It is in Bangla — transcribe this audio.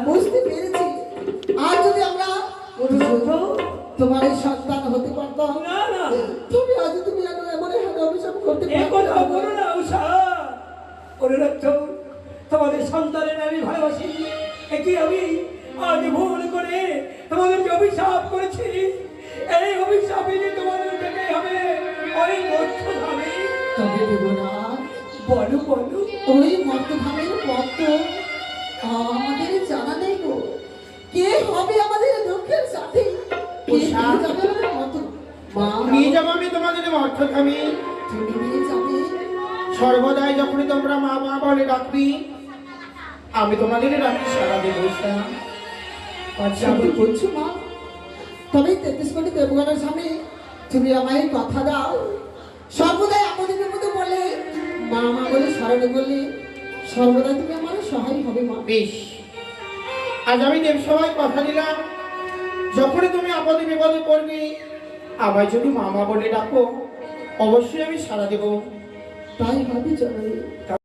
বুঝতে পেরেছি। আর যদি আমরা তোমার এই সন্তান হতে পারতাম, না না, তুমি আজ তুমি এমন হাতে অভিশাপ করতে এ কথা বলো না উষা। করে রাখছো তোমাদের সন্তানের আমি ভালোবাসি, একই আমি আজ ভুল করে তোমাদেরকে অভিশাপ করেছি। এই অভিশাপে যে তোমাদের যেতে হবে ওই মধ্যধামে। তবে দেব না, বলো বলো, ওই মধ্যধামের পথ তো আমাদের জানা নেই গো। কে হবে আমাদের দুঃখের সাথে? কে যাবে আমাদের মত? মা নিয়ে যাবো আমি তোমাদের মধ্যখানে। তুমি নিয়ে যাবে? সর্বদাই যখনই তোমরা মা মা বলে ডাকবি, আমি তোমাদের ডাকি সারা দেব। আচ্ছা বলছো মা, তবে 33 কোটি দেবগণের সামনে তুমি আমায় কথা দাও, সর্বদাই আমাদের মতো বলে মা মা বলে স্মরণে বলে সর্বদাই তুমি আমার সহায় হবে মা। বেশ, আজ আমি দেব সবাই কথা দিলাম, যখনই তুমি আপদে বিপদে পড়বি আমায় যদি মামা বলে ডাকো, অবশ্যই আমি সাড়া দেব। তাই ভাবি চলো।